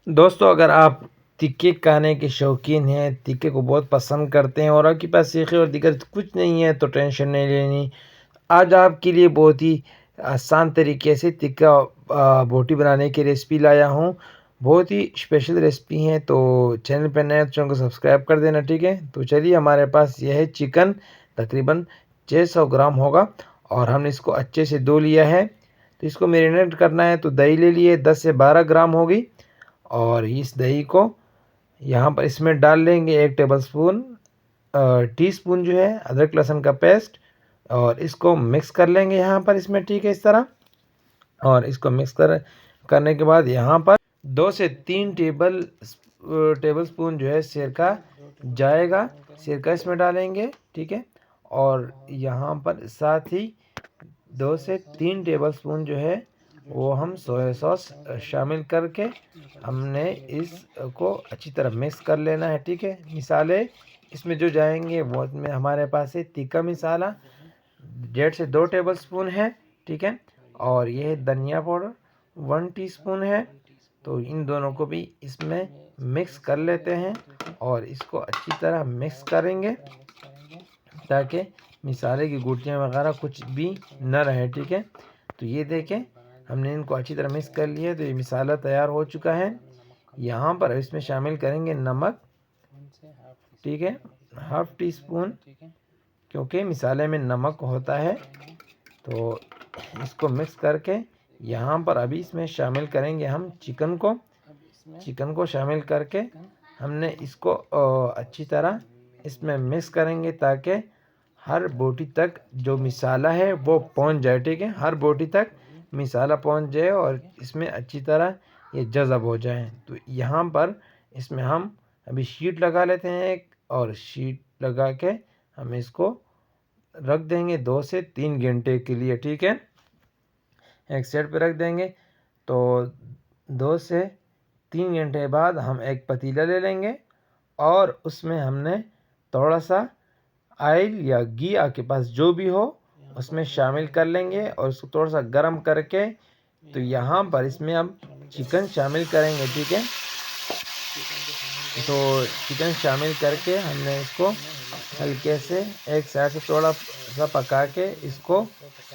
दोस्तों, अगर आप तीखे खाने के शौकीन हैं, तीखे को बहुत पसंद करते हैं और आपके पास सीखे और दीगर कुछ नहीं है तो टेंशन नहीं लेनी। आज आपके लिए बहुत ही आसान तरीके से तीखा बोटी बनाने की रेसिपी लाया हूँ। बहुत ही स्पेशल रेसिपी है, तो चैनल पर नए हैं तो चैनल को सब्सक्राइब कर देना, ठीक है। तो चलिए, हमारे पास यह है चिकन, तकरीबन 600 ग्राम होगा और हमने इसको अच्छे से धो लिया है। तो इसको मैरिनेट करना है, तो दही ले लिए 10 से 12 ग्राम होगी और इस दही को यहाँ पर इसमें डाल लेंगे 1 टेबलस्पून टीस्पून जो है अदरक लहसुन का पेस्ट और इसको मिक्स कर लेंगे यहाँ पर इसमें, ठीक है, इस तरह। और इसको मिक्स करने के बाद यहाँ पर 2 से 3 टेबलस्पून जो है सिरका जाएगा, सिरका इसमें डालेंगे, ठीक है। और यहाँ पर साथ ही 2 से 3 टेबलस्पून जो है वो हम सोया सॉस शामिल करके हमने इसको अच्छी तरह मिक्स कर लेना है, ठीक है। मिसाले इसमें जो जाएंगे वो में हमारे पास है तीखा मसाला 1.5 से 2 टेबलस्पून है, ठीक है। और ये धनिया पाउडर 1 टीस्पून है। तो इन दोनों को भी इसमें मिक्स कर लेते हैं और इसको अच्छी तरह मिक्स करेंगे ताकि मसाले की गुठलियाँ वगैरह कुछ भी न रहे, ठीक है। तो ये देखें, हमने इनको अच्छी तरह मिक्स कर लिया, तो ये मसाला तैयार हो चुका है। यहाँ पर इसमें शामिल करेंगे नमक, ठीक है, हाफ टी स्पून, क्योंकि मसाले में नमक होता है। तो इसको मिक्स करके यहाँ पर अभी इसमें शामिल करेंगे हम चिकन को शामिल करके हमने इसको अच्छी तरह इसमें मिक्स करेंगे ताकि हर बोटी तक जो मसाला है वो पहुंच जाए, ठीक है। हर बोटी तक मसाला पहुंच जाए और इसमें अच्छी तरह ये जज़ब हो जाए। तो यहाँ पर इसमें हम अभी शीट लगा लेते हैं एक, और शीट लगा के हम इसको रख देंगे 2 से 3 घंटे के लिए, ठीक है। एक साइड पे रख देंगे। तो 2 से 3 घंटे बाद हम एक पतीला ले लेंगे और उसमें हमने थोड़ा सा ऑयल या घी आपके पास जो भी हो उसमें शामिल कर लेंगे और उसको थोड़ा सा गर्म करके तो यहाँ पर इसमें हम चिकन शामिल करेंगे, ठीक है। तो चिकन शामिल करके हमने इसको हल्के से एक साइड से थोड़ा सा पका के इसको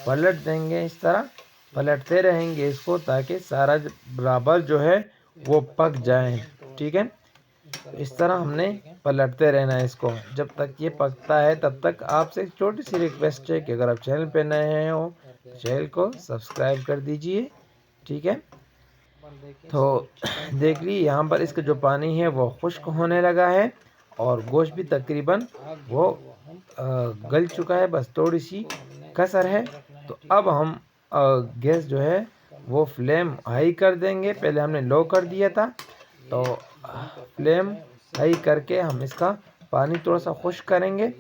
पलट देंगे, इस तरह पलटते रहेंगे इसको ताकि सारा बराबर जो है वो पक जाए, ठीक है। तो इस तरह हमने पलटते रहना है इसको जब तक ये पकता है। तब तक आपसे एक छोटी सी रिक्वेस्ट है कि अगर आप चैनल पे नए हो तो चैनल को सब्सक्राइब कर दीजिए, ठीक है। तो देख ली यहाँ पर इसका जो पानी है वो खुश्क होने लगा है और गोश्त भी तकरीबन वो गल चुका है, बस थोड़ी सी कसर है। तो अब हम गैस जो है वो फ्लेम हाई कर देंगे, पहले हमने लो कर दिया था। तो फ्लेम हाई करके हम इसका पानी थोड़ा सा खुश्क करेंगे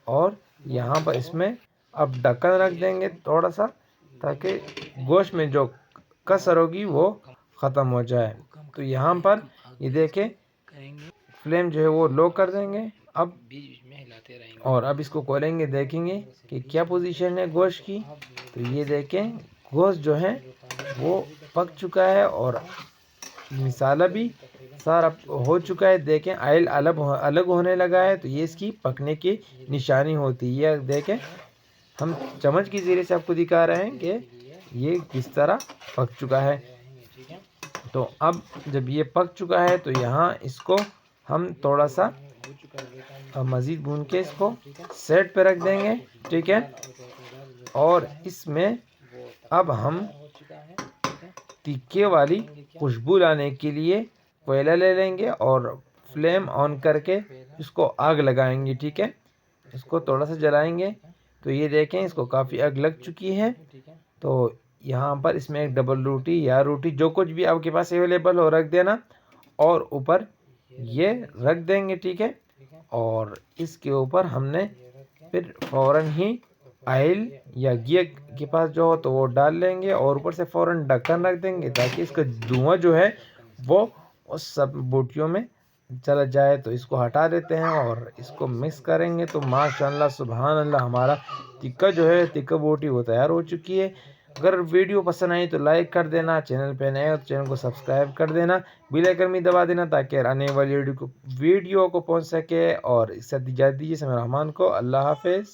और यहाँ पर इसमें अब ढक्कन रख देंगे थोड़ा सा ताकि गोश्त में जो कसर होगी वो ख़त्म हो जाए। तो यहाँ पर ये देखें, फ्लेम जो है वो लो कर देंगे अब, और अब इसको खोलेंगे, देखेंगे कि क्या पोजीशन है गोश्त की। तो ये देखें, गोश्त जो है वो पक चुका है और मसाला भी सारा हो चुका है। देखें, ऑयल अलग होने लगा है, तो ये इसकी पकने की निशानी होती है। देखें, हम चम्मच के ज़रिए से आपको दिखा रहे हैं कि ये किस तरह पक चुका है। तो अब जब ये पक चुका है तो यहाँ इसको हम थोड़ा सा मज़ीद भून के इसको सेट पे रख देंगे, ठीक है। और इसमें अब हम तीखे वाली खुशबू लाने के लिए कोयला ले लेंगे और फ्लेम ऑन करके इसको आग लगाएंगे, ठीक है। इसको थोड़ा सा जलाएंगे। तो ये देखें, इसको काफ़ी आग लग चुकी है। तो यहाँ पर इसमें एक डबल रोटी या रोटी जो कुछ भी आपके पास अवेलेबल हो रख देना और ऊपर ये रख देंगे, ठीक है। और इसके ऊपर हमने फिर फ़ौरन ही ऑयल या घी के पास जो हो तो वो डाल लेंगे और ऊपर से फ़ौरन ढक्कन रख देंगे ताकि इसका धुआं जो है वो उस सब बोटियों में चला जाए। तो इसको हटा देते हैं और इसको मिक्स करेंगे। तो माशाल्लाह सुभान अल्लाह, हमारा टिक्का जो है, टिक्का बोटी वो तैयार हो चुकी है। अगर वीडियो पसंद आई तो लाइक कर देना, चैनल पे नए हो तो चैनल को सब्सक्राइब कर देना, बेल आइकन भी दबा देना ताकि आने वाली वीडियो को पहुंच सके। और इससे इजाज़त दीजिए समय रहमान को। अल्लाह हाफ़िज़।